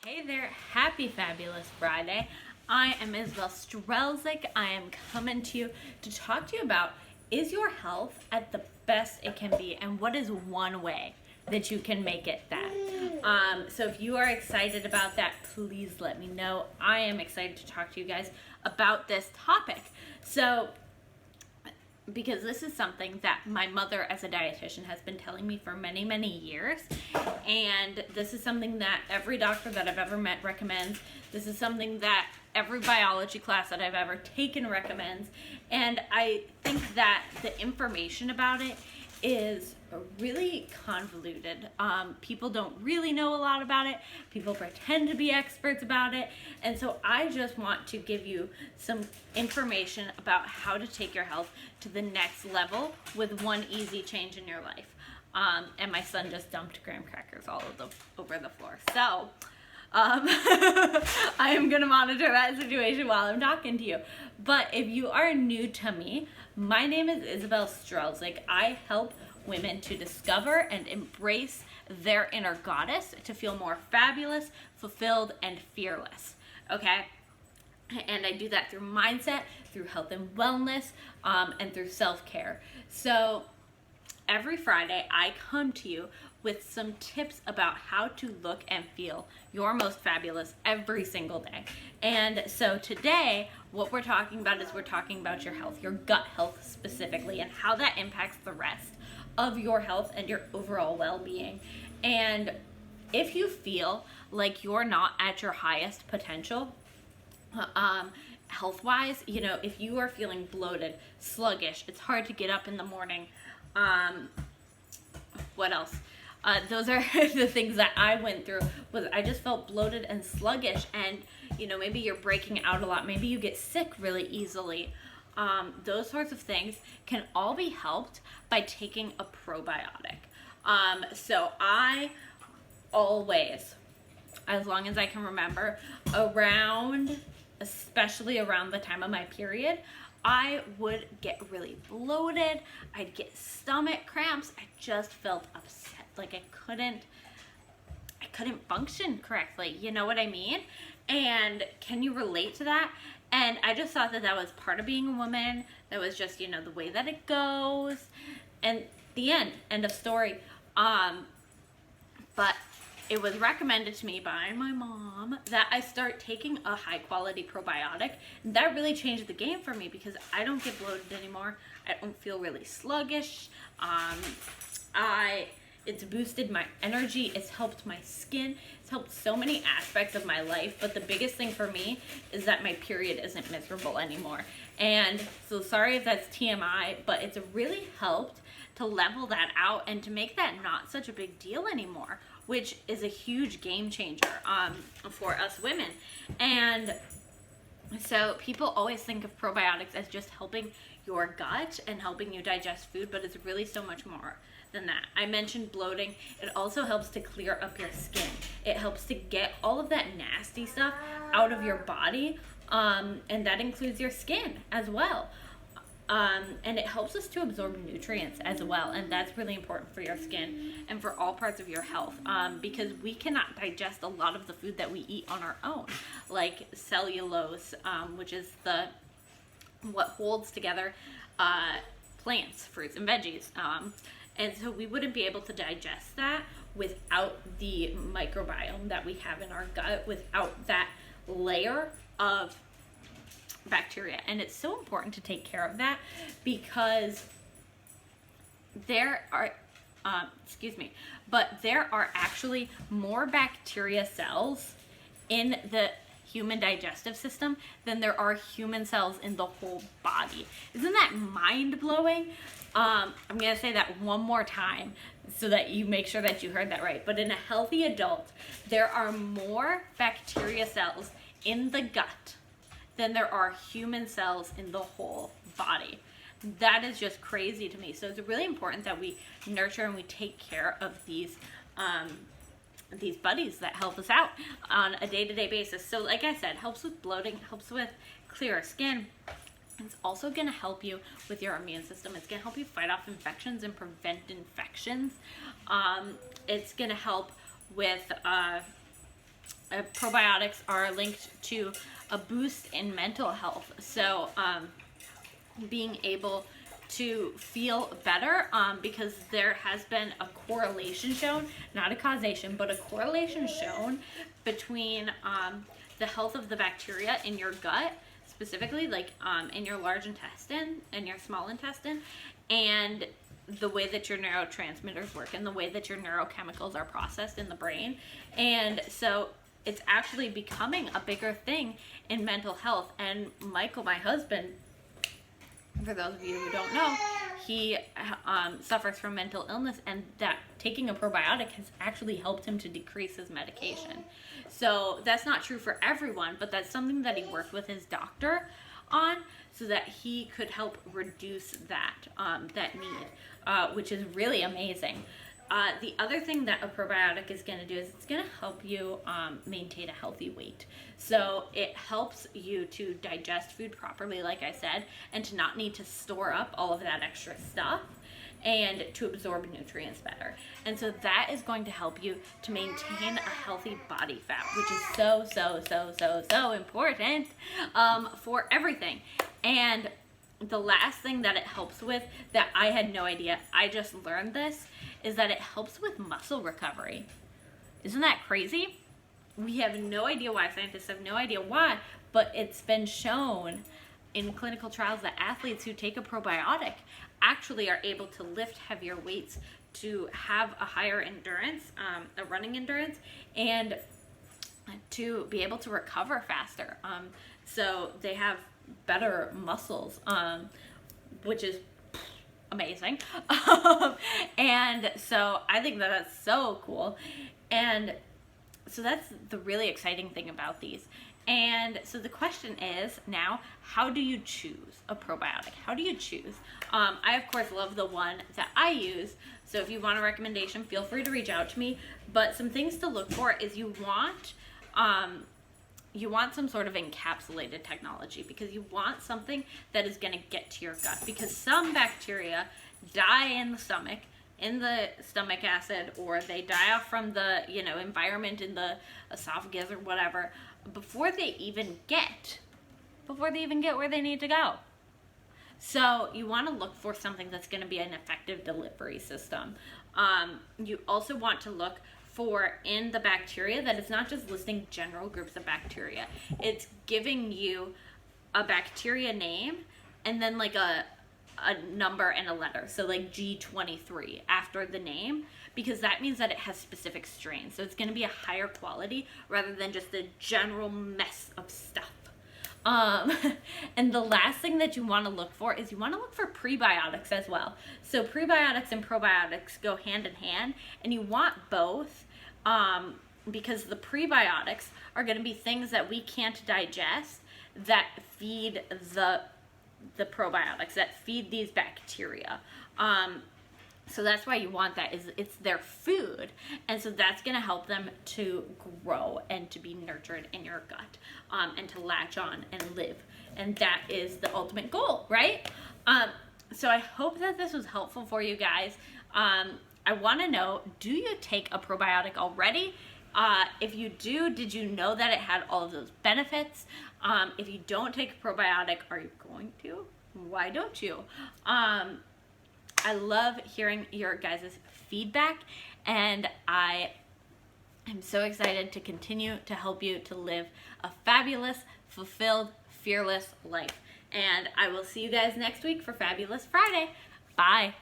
Hey there, happy Fabulous Friday. I am Isabel Strelzik. I am coming to you to talk to you about, is your health at the best it can be, and what is one way that you can make it that? So if you are excited about that, please let me know. I am excited to talk to you guys about this topic. Because this is something that my mother as a dietitian has been telling me for many, many years. And this is something that every doctor that I've ever met recommends. This is something that every biology class that I've ever taken recommends. And I think that the information about it is really convoluted. People don't really know a lot about it. People pretend to be experts about it. And so I just want to give you some information about how to take your health to the next level with one easy change in your life. And my son just dumped graham crackers all over the floor. So I am going to monitor that situation while I'm talking to you. But if you are new to me, my name is Isabel Strelzik. I help women to discover and embrace their inner goddess to feel more fabulous, fulfilled, and fearless. Okay? And I do that through mindset, through health and wellness, and through self-care. So every Friday, I come to you with some tips about how to look and feel your most fabulous every single day. And so today, what we're talking about is we're talking about your health, your gut health specifically, and how that impacts the rest of your health and your overall well-being. And if you feel like you're not at your highest potential, health-wise, if you are feeling bloated, sluggish, it's hard to get up in the morning, what else? Those are the things that I went through. Was I just felt bloated and sluggish, and maybe you're breaking out a lot, maybe you get sick really easily. Those sorts of things can all be helped by taking a probiotic. So I always, as long as I can remember, especially around the time of my period, I would get really bloated. I'd get stomach cramps. I just felt upset, like I couldn't function correctly. You know what I mean? And can you relate to that? And I just thought that was part of being a woman. That was just, the way that it goes. And the end of story. But it was recommended to me by my mom that I start taking a high quality probiotic. And that really changed the game for me because I don't get bloated anymore. I don't feel really sluggish. It's boosted my energy. It's helped my skin. It's helped so many aspects of my life. But the biggest thing for me is that my period isn't miserable anymore. And so sorry if that's TMI, but it's really helped to level that out and to make that not such a big deal anymore, which is a huge game changer for us women. And so people always think of probiotics as just helping your gut and helping you digest food, but it's really so much more than that. I mentioned bloating. It also helps to clear up your skin. It helps to get all of that nasty stuff out of your body, and that includes your skin as well. And it helps us to absorb nutrients as well, and that's really important for your skin and for all parts of your health, because we cannot digest a lot of the food that we eat on our own, like cellulose, which is what holds together plants, fruits, and veggies. And so we wouldn't be able to digest that without the microbiome that we have in our gut, without that layer of bacteria. And it's so important to take care of that because there are actually more bacteria cells in the human digestive system than there are human cells in the whole body. Isn't that mind-blowing? I'm going to say that one more time so that you make sure that you heard that right. But in a healthy adult, there are more bacteria cells in the gut than there are human cells in the whole body. That is just crazy to me. So it's really important that we nurture and we take care of these buddies that help us out on a day-to-day basis. So like I said, helps with bloating, helps with clearer skin. It's also going to help you with your immune system. It's going to help you fight off infections and prevent infections. It's going to help with probiotics are linked to a boost in mental health. So being able to feel better, because there has been a correlation shown, not a causation, but a correlation shown between the health of the bacteria in your gut, specifically like in your large intestine and your small intestine, and the way that your neurotransmitters work and the way that your neurochemicals are processed in the brain. And so it's actually becoming a bigger thing in mental health. And Michael, my husband, for those of you who don't know, he suffers from mental illness, and that taking a probiotic has actually helped him to decrease his medication. So that's not true for everyone, but that's something that he worked with his doctor on so that he could help reduce that need, which is really amazing. The other thing that a probiotic is going to do is it's going to help you maintain a healthy weight. So it helps you to digest food properly, like I said, and to not need to store up all of that extra stuff, and to absorb nutrients better. And so that is going to help you to maintain a healthy body fat, which is so important for everything. And the last thing that it helps with, that I had no idea, I just learned this, is that it helps with muscle recovery. Isn't that crazy? We have no idea why, scientists have no idea why, but it's been shown in clinical trials that athletes who take a probiotic actually are able to lift heavier weights, to have a higher endurance, a running endurance, and to be able to recover faster. So they have better muscles, which is amazing. And so I think that that's so cool. And so that's the really exciting thing about these. And so the question is now, how do you choose a probiotic? How do you choose? I, of course, love the one that I use. So if you want a recommendation, feel free to reach out to me. But some things to look for is you want some sort of encapsulated technology, because you want something that is going to get to your gut, because some bacteria die in the stomach acid, or they die off from the environment in the esophagus or whatever, before they even get where they need to go. So you want to look for something that's going to be an effective delivery system. You also want to look for in the bacteria that it's not just listing general groups of bacteria. It's giving you a bacteria name and then like a number and a letter. So like G23 after the name, because that means that it has specific strains. So it's going to be a higher quality rather than just a general mess of stuff. And the last thing that you want to look for is you want to look for prebiotics as well. So prebiotics and probiotics go hand in hand, and you want both, because the prebiotics are going to be things that we can't digest that feed the probiotics, that feed these bacteria. So that's why you want that, is it's their food, and so that's going to help them to grow and to be nurtured in your gut, and to latch on and live, and that is the ultimate goal, right? So I hope that this was helpful for you guys. I want to know, do you take a probiotic already? If you do, did you know that it had all of those benefits? If you don't take a probiotic, are you going to? Why don't you? I love hearing your guys' feedback, and I am so excited to continue to help you to live a fabulous, fulfilled, fearless life. And I will see you guys next week for Fabulous Friday. Bye.